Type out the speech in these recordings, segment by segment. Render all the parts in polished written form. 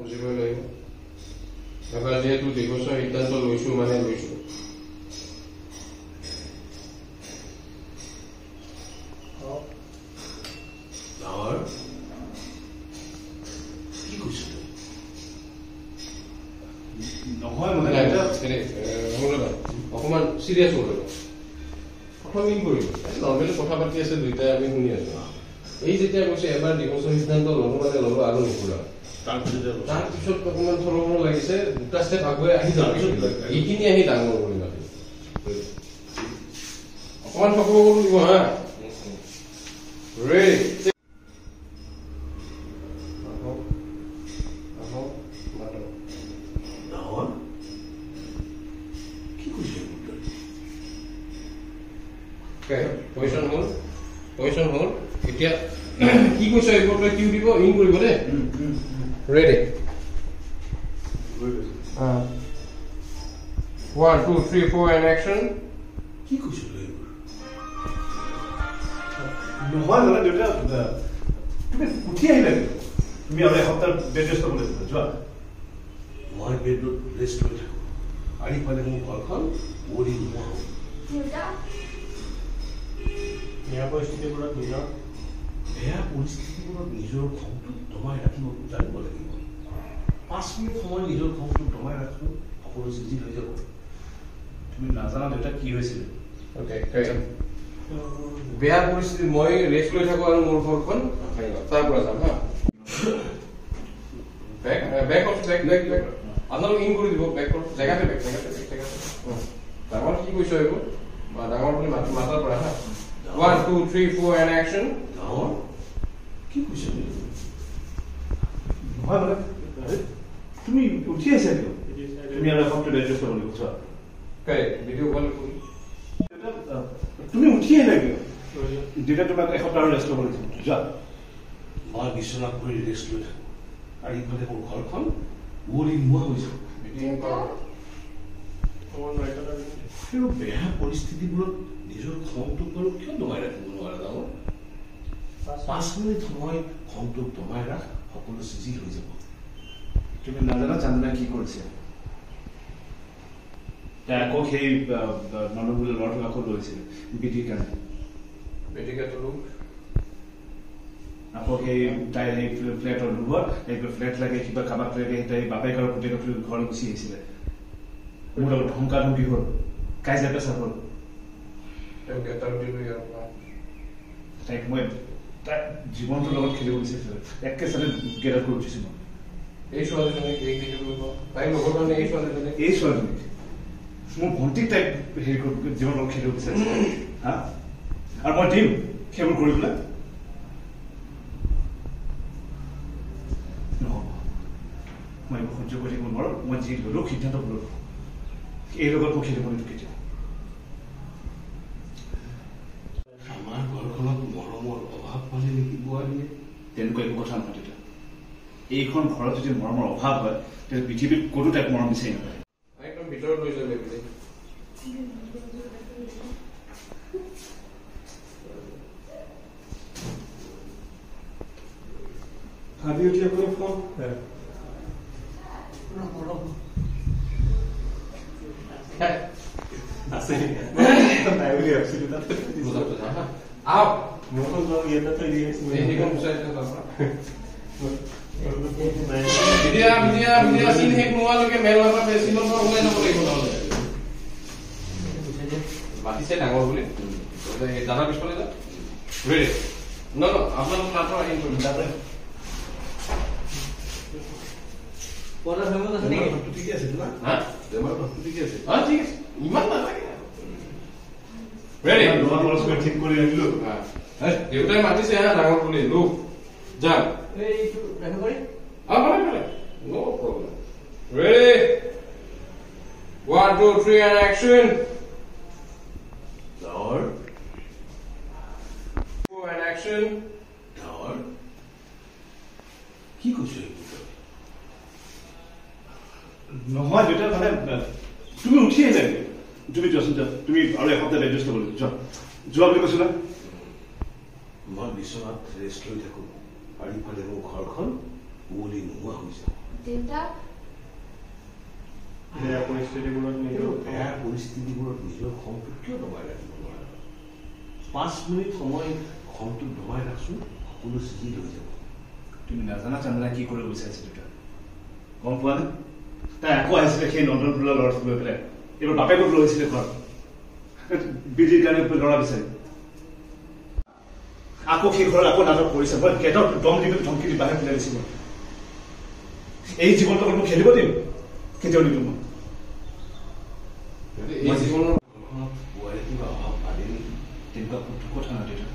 বুজিবই লাগিব এবাৰ যেহেতু দীঘলীয়া সিদ্ধান্ত লৈছো মানে লৈছো অকমান সিরিয়াস হলো প্রথম ইন করি নরমালি কথা পাতি আছে দুইটাই আমি শুনি আছো এই যেতিয়া কৈছে এবাৰ দিবছৰ সিদ্ধান্ত ললো মানে ললো আৰু নকৰা তাৰপিছত অকমান থলমল লাগিছে দুটা ষ্টেপ আগুৱাই আহি যাওঁ এইখিনি আহি ডাঙৰ কৰি মাতি অকমান সকলো দিব হা ৰেডি Position hold. এতিয়া কি কৈছ এইবোৰ তই কিউ দিব ইন কৰিব দে ৰেডি 1 2 3 4 and action কি কৈছ নহয় মানে দেউতা তুমি উঠি আহিলে তুমি আৰু এসপ্তাহ বেড ৰেষ্ট ল'বলৈ যোৱা মই বেডত ৰেষ্ট লৈ থাকো আহি পালে মোৰ ঘৰখন মৰি নোহোৱা হ'ল বেয়া পৰিস্থিতিবোৰত নিজৰ খংটো দমাই ৰাখিব জানিব লাগিব 5 মিনিট সময় নিজৰ খংটো দমাই ৰাখিব সকলো চিজি হৈ যাব তুমি নাজানা দেউতা কি হৈছিল বেয়া পৰিস্থিতি মই ৰেষ্ট লৈ থাকো আৰু মোৰ ঘৰখন তাৰ পৰা যাম হা বেক আপোনালোক ইন কৰি দিব বেক জেগাতে ডাঙৰ কি কৈছ এইবোৰ বা ডাঙৰ বুলি মাতাৰ পৰা হা 1 2 3 4 and action ডাঙৰ কি কৈছ নহয় মানে তুমি উঠি আহিছা কিয় তুমি আৰু এসপ্তাহ বেড ৰেষ্ট ল'বলৈ গৈছা ভিডিঅ' কল কৰি তুমি উঠি আহিলা কিয় দেউতা তোমাক এসপ্তাহ ৰেষ্ট ল'বলৈ যোৱা মই বিচনাত পৰি ৰেষ্ট লৈ থাকো আৰু ইফালে মোৰ ঘৰখন মৰি নোহোৱা হৈছে বেয়া পৰিস্থিতিবোৰত নিজৰ খংটোক বাৰু কিয় দমাই ৰাখিব নোৱাৰা ডাঙৰ 5 মিনিট সময় খংটোক দমাই ৰাখ সকলো চিজি হৈ যাব তুমি নাজানা চান্দনা কি কৰিছে আকৌ সেই মানুহবোৰে ল'ৰাটোক আকৌ লৈছিল বিটিৰ কাৰণে আকৌ সেই তাই সেই ফ্লেটৰ লোভত সেই ফ্লেট লাগে কিবা কাবাক লাগে তাই বাপেক আৰু পুতেকক ঘৰলৈ গুচি আহিছিলে মোৰ লগত ধমকা ধমকি হ'ল কাজিয়া পেচাৰ হ'ল তাইক মই তাই জীৱনটোৰ লগত খেলিব বিচাৰিছিলো একে চালে গেট কৰি উঠিছো মই এই ছোৱালীজনীক মোৰ ভণ্টিক তাইক হেৰি জীৱনৰ লগত খেলিব বিচাৰিছিলো হা আৰু মই দিম সেইবোৰ কৰি পেলাই নহ'ব মই এইবোৰ সহ্য কৰি থাকিব নোৱাৰো মই যি ল'লো সিদ্ধান্ত ল'লো এই লগত মই খেলিব নিদিওঁ কেতিয়াও আমাৰ ঘৰখনত মৰমৰ অভাৱ মানে নেকি বোৱাৰীয়ে তেনেকুৱা একো কথা নহয় তেতিয়া এইখন ঘৰত যদি মৰমৰ অভাৱ হয় তেতিয়া পৃথিৱীত ক'তো তাইক মৰম বিচাৰি নাপায় একদম ভিতৰত লৈ যাবে ভাবি উঠি আপুনি ফোন আছে তাই বুলি ভাবিছিলো তাত আও মোৰখন যোৱা ইয়াতে থৈ দি আছো এইখন বিচাৰিছে বিদ্যা চিন শেষ নোহোৱালৈকে মেল নাপা চিনৰ পৰা ওলাই যাব লাগিব নহ'লে মাতিছে ডাঙৰ বুলি দাদা পিছফালে যা ৰেডি ন আপোনালোক তাৰ পৰা আহিম কৰিম তাতে ঠিক আছে ইমান নালাগে ৰেডি ঠিক কৰি ৰাখিলো দেউতাই মাতিছে হা ডাঙৰ বুলি লোক যাম no problem ready 1 2 3 and action Door 4 and action Door কি কৈছে নহয় দেউতা মানে তুমি উঠি আহিলা তুমি যোৱাচোন যা তুমি আৰু এসপ্তাহ বেড ৰেষ্ট ল'বলৈ যোৱা বুলি কৈছিলা মই বিচনাত ৰেষ্ট লৈ থাকো আৰু ইফালে মোৰ ঘৰখন উৱলি নোহোৱা হৈ যায় তিনিটা বেয়া পৰিস্থিতিবোৰত বেয়া পৰিস্থিতিবোৰত নিজৰ খংটো কিয় দবাই ৰাখিব নোৱাৰে 5 মিনিট সময় খংটো দবাই ৰাখছোন সকলো চিজি হৈ যাব তুমি নাজানা চন্দ্ৰা কি কৰিব বিচাৰিছে দুটা গম পোৱা নে তাই আকৌ আহিছিলে সেই নন্দন ফুলা ল'ৰাটোক লৈ পেলাই এইবাৰ বাপেকক লৈ আহিছিলে ঘৰত বিজিৰ কাৰণে ল'ৰা বিচাৰি আকৌ সেই ঘৰত আকৌ নাটক কৰিছে মই গেটত দম দি ধমকি দি বাহিৰ পেলাই দিছিলোঁ এই জীৱনটো মই খেলিব দিম কেতিয়াও নিদিওঁ মই এই জীৱনৰ কিবা অভাৱ পালে তেনেকুৱা কথা নহয় দেউতা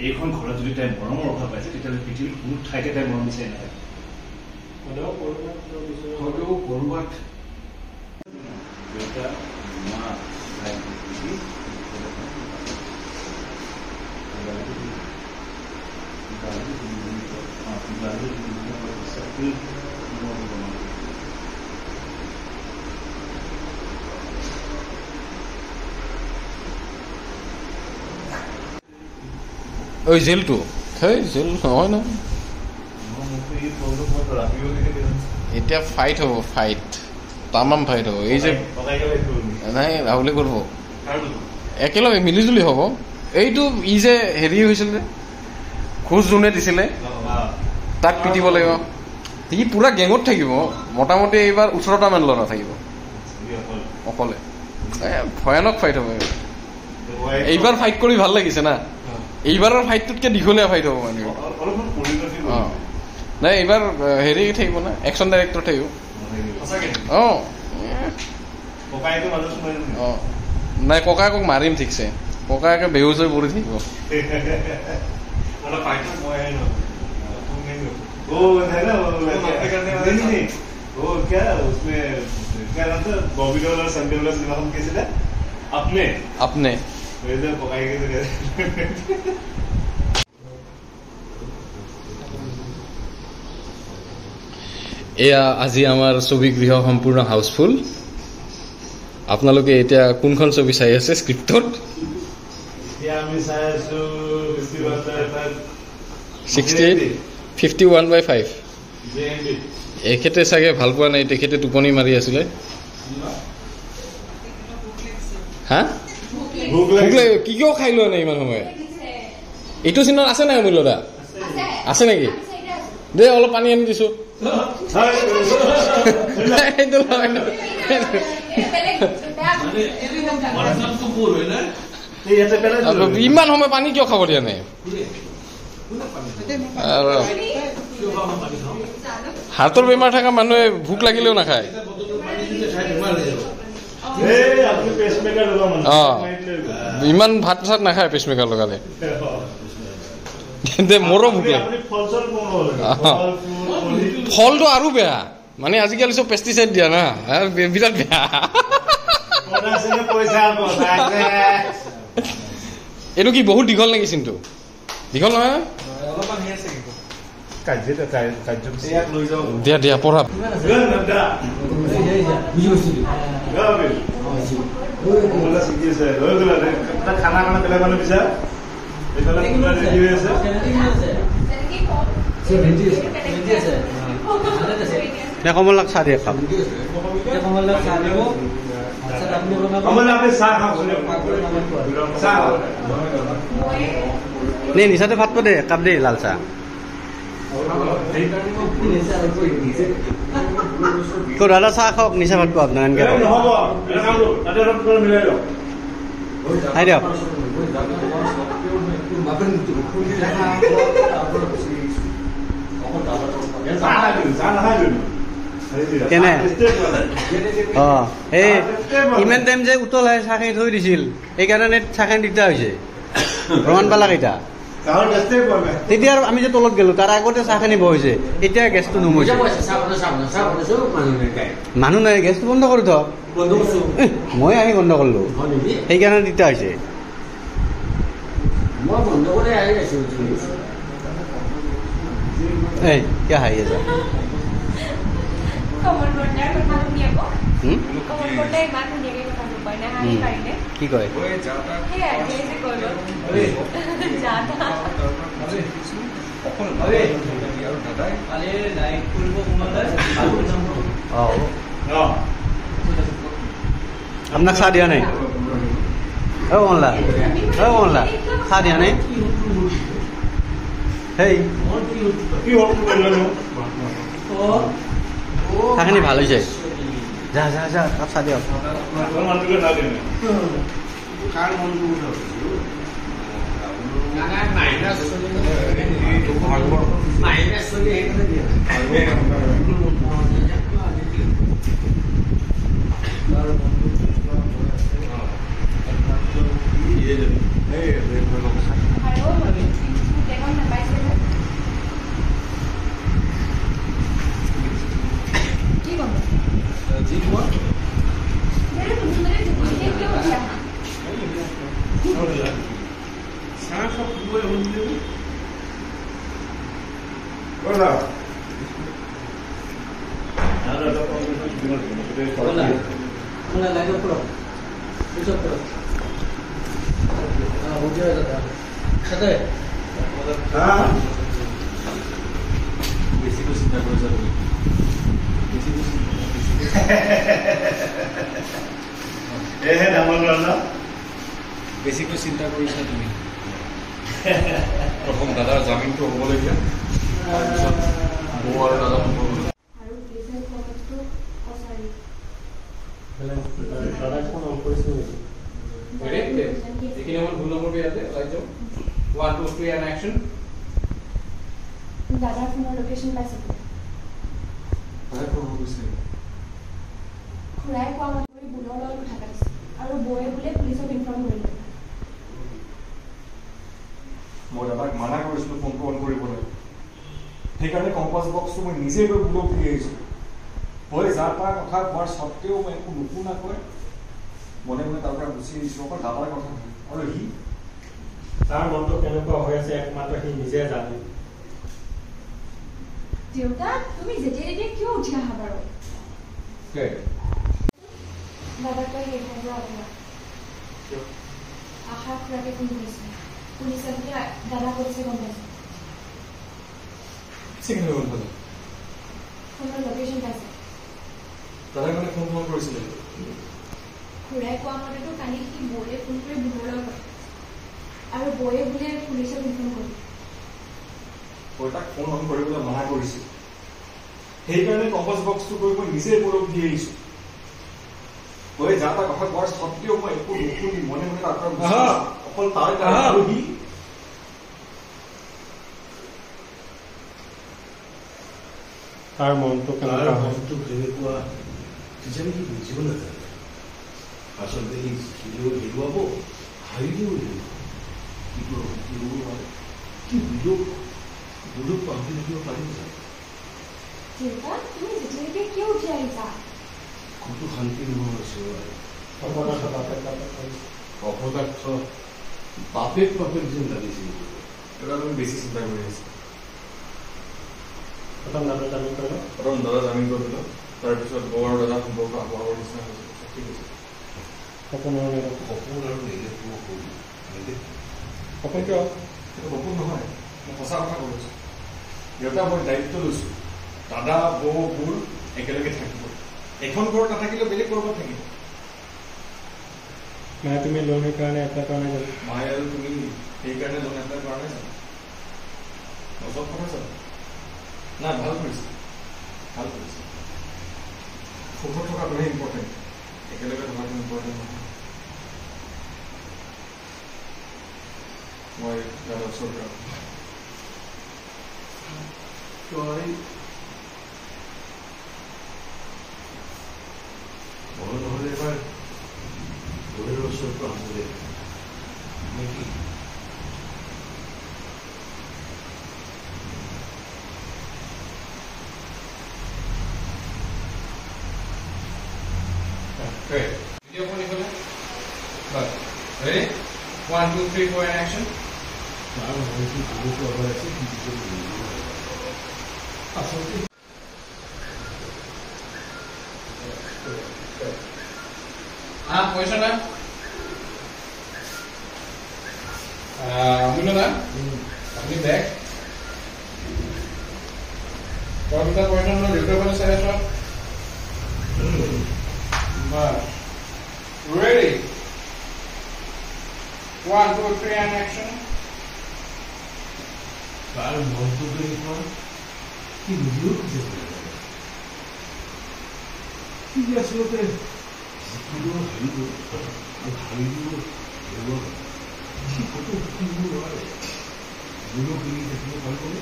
এইখন ঘৰত যদি তাই মৰমৰ অভাৱ পাইছে তেতিয়াহ'লে পৃথিৱীৰ কোনো ঠাইতে তাই মৰম বিচাৰি নাপায় হলেও কৰবাত দেউতা মা ভাই ওই জেলটো সেই জেল নহয় ন এতিয়া ফাইট হ'ব ফাইট তামাম ফাইট হ'ব এই যে নাই ৰাহুলে কৰিব একেলগে মিলিজুলি হ'ব এইটো ই যে হেৰি হৈছিল যে খোজ যোনে দিছিলে তাক পিটিব লাগিব সি পুৰা গেঙত থাকিব মোটামুটি এইবাৰ 18টা মান ল'ৰা থাকিব অকলে ভয়ানক ফাইট হ'ব এইবাৰ ফাইট কৰি ভাল লাগিছে না এইবাৰৰ ফাইটটোতকে দীঘলীয়া ফাইট হ'ব মানে অঁ নাই এইবাৰ হেৰি থাকিব না একশ্যন ডাইৰেক্টৰ থাকিব অঁ অঁ নাই ককায়েকক মাৰিম ঠিকছে ককায়েকে বেহুচ হৈ পৰি থাকিব আপনে এয়া আজি আমাৰ ছবি গৃহ সম্পূৰ্ণ হাউচফুল আপোনালোকে এতিয়া কোনখন ছবি চাই আছে স্ক্ৰিপ্টত 51/5 এখেতে চাগে ভাল পোৱা নাই তেখেতে টোপনি মাৰি আছিলে হা ভোক লাগে কি কিয় খাই লোৱা নাই ইমান সময় এইটো চিনত আছে নাই মূল্যদা আছে নেকি দে অলপ পানী আনি দিছো ইমান সময় পানী কিয় খাব দিয়া নাই হাৰ্টৰ বেমাৰ থকা মানুহে ভোক লাগিলেও নাখায় ইমান ভাত চাত নাখায় পেচমেকাৰ লগালে মোৰো ভোক লাগে ফলটো আৰু বেয়া মানে আজিকালি চব পেষ্টিচাইড দিয়া না বিৰাট বেয়া এইটো কি বহুত দীঘল নেকি চিনটো দীঘল নহয় দিয়া দিয়া পঢ়া কমলাক চাহ দিয়ে খাম নিচাতে ভাত দে কাপ দে লাল চাহ তো দাদা চাহ খাওক নিচা ভাত পাব এনেকে খাই দিয়ক কেনে অ এই ইমান টাইম যে উতলাই চাহখিনি থৈ দিছিল সেইকাৰণে চাহখিনি দিগদাৰ হৈছে প্ৰমাণ পালা কেইটা তেতিয়া আৰু আমি যে তলত গেলো তাৰ আগতে চাহখিনি বহিছে এতিয়া গেছটো নুমুছে মানুহ নাই গেছটো বন্ধ কৰি থ মই আহি বন্ধ কৰিলো সেইকাৰণে দিগদাৰ হৈছে এই কিয় হাঁহি আছা কি কয় আপোনাক চাহ দিয়া নাই কমলা কমলা চাহ দিয়া নাই সেই চাহখিনি ভাল হৈছে যা যা যা কাপ চাহ দিয়ক বেছিকৈ চিন্তা কৰিছা তুমি প্ৰথম দাদাৰ জামিনটো হ'বলগীয়া তাৰপিছত বৌ আৰু দাদা এইখিনি আমাৰ ভুল নম্বৰ পেয়ে আছে লাইক যাও 1 2 3 এন্ড অ্যাকশন দাদাৰ ফোনৰ লোকেশ্যন পাইছে দাদা কোন হৈছে খুৰাই কোৱা মতে বুলৰ লগত কথা পাতিছে আৰু বৌয়ে বোলে পুলিচক ইনফৰ্ম কৰিলে মই দাদাক মানা কৰিছিলোঁ ফোনটো অন কৰিবলৈ সেইকাৰণে কম্পাছ বক্সটো মই নিজে গৈ বুলক দি আহিছোঁ হয় যাৰ তাৰ কথা কোৱাৰ স্বত্তেও মই একো নুশুনাকৈ মনে মনে তাৰ পৰা গুচি আহিছোঁ অকল দাদাৰ কথা আৰু সি তাৰ মনটো কেনেকুৱা হৈ আছে একমাত্ৰ সি নিজে জানে দেউতা তুমি যেতিয়া তেতিয়া কিয় উঠি আহা বাৰু দাদাক তই সেই ঠাইৰ পৰা আঁতৰা আশাৰ খুৰাকে ফোন কৰিছে পুলিচে বোলে দাদা কৰিছে গম পাইছে চিকেন গ'ল দাদা ফোনৰ লোকেশ্যন পাইছে দাদাই মানে ফোন কৰিছিলে খুৰাই কোৱা মতেতো কালি সি বৌলে ফোন কৰি বুলৰ লগত আৰু বৌয়ে বোলে পুলিচক ইনফৰ্ম কৰিলে মই তাক ফোন অন কৰিবলৈ মানা কৰিছোঁ সেইকাৰণে কম্পাছ বক্সটো গৈ মই নিজে বুলক দি আহিছোঁ হয় যাৰ তাৰ কথা কোৱাৰ স্বত্তেও মই একো নুশুনি মনে মনে তাৰ পৰা গুচি আহিছোঁ অকল তাৰ কাৰণে আৰু সি তাৰ মনটো কেনেকুৱা মনটো কেনেকুৱা কিজানি সি বুজিব নাজানে আচলতে সি হেৰুৱাব হাৰিলেও হেৰুৱাব কি বুলক পাহৰি থাকিব পাৰিম জানো দেউতা তুমি যেতিয়া তেতিয়া কিয় উঠি আহিছা কতো শান্তি নোহোৱা হৈছে অপদাৰ্থ বাপেক বাপেক যেন লাগিছিল এটা তুমি বেছি চিন্তা কৰি আছা প্ৰথম দাদা জামিন কৰিলে প্ৰথম দাদা জামিন কৰিলোঁ তাৰপিছত বৌ আৰু দাদা সম্পৰ্ক আগৰ নিচিনা হৈছে ঠিক আছে সপোন আৰু সপোন আৰু নেদেখো সপোন কিয় এইটো সপোন নহয় মই সঁচা কথা কৈছোঁ দেউতা মই দায়িত্ব লৈছোঁ দাদা বৌ বোৰ একেলগে থাকিব এখন ঘৰত নাথাকিলেও বেলেগ ক'ৰবাত থাকিব নাই তুমি লোন সেইকাৰণে এপ্লাই কৰা নাই জানো মায়ে আৰু তুমি সেইকাৰণে লোন এপ্লাই কৰা নাই জানো চব কথা জানো নাই ভাল কৰিছে সুখত থকাটোহে ইম্পৰ্টেণ্ট একেলগে থকাটো ইম্পৰ্টেণ্ট নহয় মই দাদা ওচৰত তই মই নহ'লে এবাৰ বৌৰ ওচৰৰ পৰা আহোঁগৈ নেকি Great. Video phone equal. But ready? 1 2 3 4 and action. তাৰ মনটো কেনেকুৱা হৈ আছে সি বুজিব আচলতে পয়সা না বুঝলো না আপনি দেখ কতটা পয়সা আমরা ঢুকে বলে স্যারের সব Ready? 1, 2, 3 and action. তাৰ মনটো দেখুৱা কি বুজিও খুঁজে কি আচলতে যিকোনো হাৰিব সি ক'তো শিকিব নোৱাৰে মনো কিনি থাকিব পাৰিবনে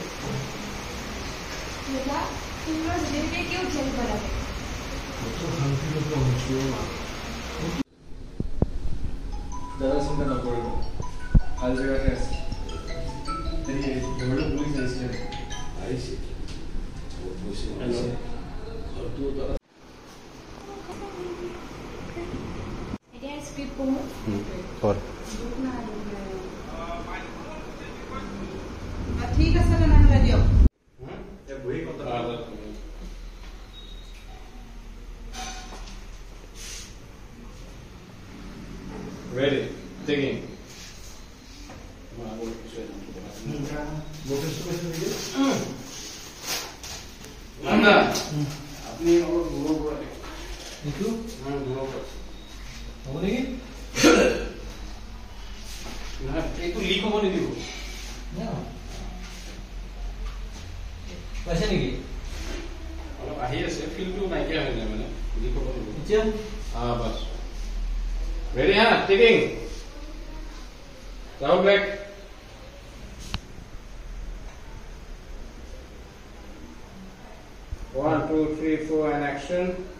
কত শান্তি লগা হৈছিল দাদা চিন্তা নকৰিব ভাল জেগাতে আছে ঘৰলৈ পুলিচ আহিছিলে আহিছে ঘৰটো এতিয়া স্ক্ৰিপ্ট পঢ়ো ঠিক আছে তেনেহ'লে দিয়ক বহি কথা Ready? Taking. Anda, apni और गुरु को itu हाँ गुरु को apa lagi ना एक तो लीक होने दियो ya bahasa lagi अलग आही আছে ফিল টু নাইকিয়া হৈ যায় মানে লীক হ'ব নিদিও এতিয়া बस Ready? हाँ taking. Down back. One, 2, 3, 4 and action.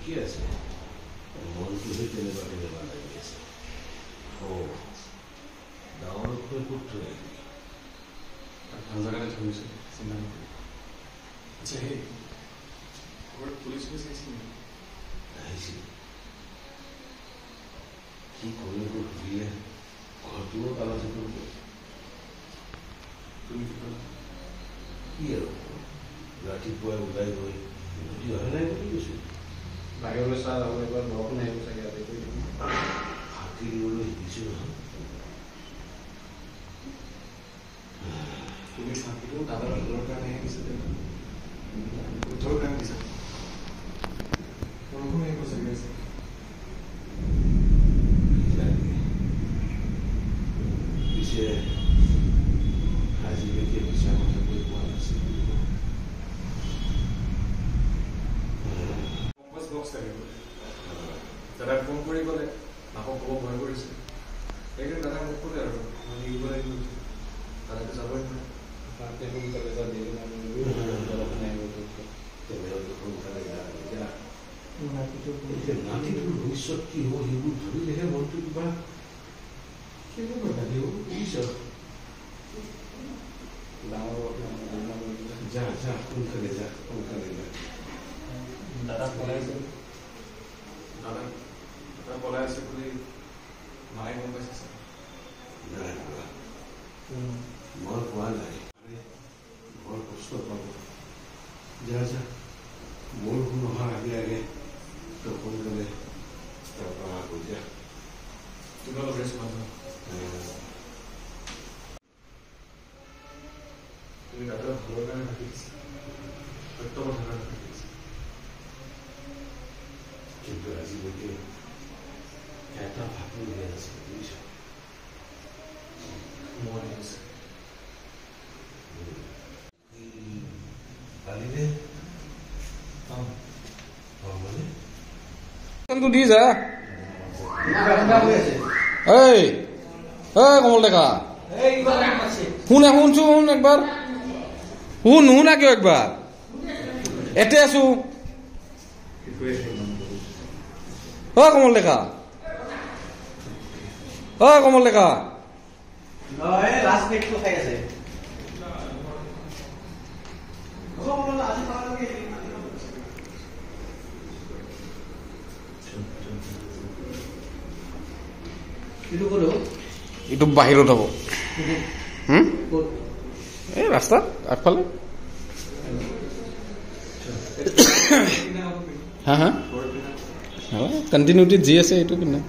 ঠিকে আছে মনটোহে তেনেকুৱাকে বেমাৰ লাগি আছে ডাঙৰ হৈ ক'ত থৈ ভাল জেগাতে থৈছো চিন্তা নকৰি আচ্ছা হে পুলিচ আহিছিল আহিছিল কি কৰিব সুধিলে ঘৰটোও তালাচি কৰিব তুমি কি কৰা কি আৰু ৰাতিপুৱাই ওলাই গৈ নদী অহা নাই বুলি কৈছোঁ বাহিৰলৈ চাহ যাব এবাৰ বৰষুণ আহিব চাগে ইয়াতে হাতী দিবলৈ শিকিছোঁ নহয় তুমি থাকিলেও দাদাৰ ভালৰ কাৰণে আহিছিলে উত্তৰ কাৰণে দিছে বৰষুণ আহিব চাগে পিছে আজিলৈকে মিছা কথা কৈ পোৱা নাছিল দাদাক ফোন কৰি ক'লে মাকক ক'ব ভয় কৰিছে সেইকাৰণে দাদাক মোক ক'লে আৰু মই নিব লাগিব দাদাকে যাবই নোৱাৰে তাতে সোনকালে যা দেৰি নাতিটোৰ ভৱিষ্যত কি হ'ব সেইবোৰ ভাবিলেহে মনটো কিবা কেনেকুৱা লাগে বুজিছ যা যা সোনকালে যা দাদা পলাইছে দাদা পলাই আছে বুলি মায়ে গম পাইছে নাই মই পোৱা নাই বৰ কষ্ট পাব যা যা বৰষুণ অহাৰ আগে আগে তই সোনকালে তাৰ পৰা গৈ যা তুমি অলপ ৰেষ্ট পাবা তুমি দাদাৰ ভালৰ কাৰণে ভাবি দিছা সত্য কথাৰ কাৰণে ভাবি দিছা কিন্তু আজিলৈকে এটা ভাবি উলিয়াই নাছিল বুজিছ মন হৈছে কালিলে মানে দি যা এই কমল ডেকা শুন একবাৰ শুন না কিয় একবাৰ এতে আছো কমল ডেকা কমল ডেকা লাষ্ট পেকটো খাই আছে এইটো বাহিৰত হ'ব এই ৰাস্তাত আগফালে হা হা কণ্টিনিউটি যি আছে এইটো পিনে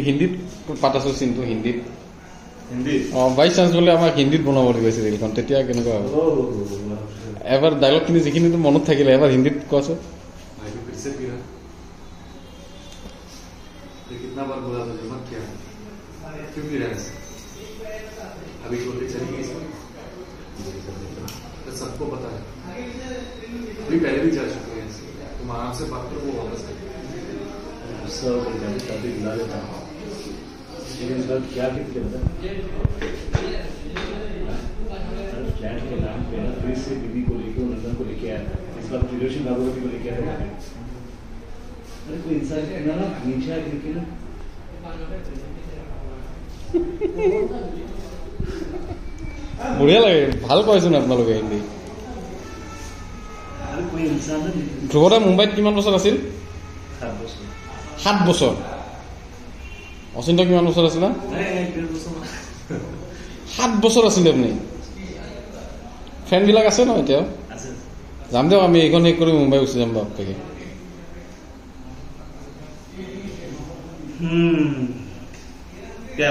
হিন্দীত পাতাছো চিনটো হিন্দীত বাই চান্স বোলে আমাক হিন্দীত বনাব দিব চিৰিয়েলখন তেতিয়া কেনেকুৱা হ'ব এবাৰ ডাইলগখিনি যিখিনি মনত থাকিলে এবাৰ হিন্দীত কোৱাচোন कितना बार बोला मुझे मत क्या क्यों गिरा है अभी छोटे चली गई तो सबको पता है अभी पहले भी जा चुके हैं तुम आराम से बात करो वो वापस गुस्सा हो जाए तभी बुला लेता हूँ लेकिन इस बात क्या कहते हैं फ्लैट के नाम पे ना फिर से दीदी को लेके नंदन को लेके आया था इस बार त्रिलोकी भागवती को लेके आया था अरे कोई इंसान ना नीचे आ गिर के ना বঢ়িয়া লাগে ভাল পাইছোন আপোনালোকে হিন্দী ধ্ৰুৱদা মুম্বাইত কিমান বছৰ আছিল 7 বছৰ অচিন্ত কিমান বছৰ আছিল 7 বছৰ আছিল আপুনি ফ্ৰেণ্ডবিলাক আছে ন এতিয়াও যাম দিয়ক আমি এইখন শেষ কৰি মুম্বাই গুচি যাম বাপেকে क्या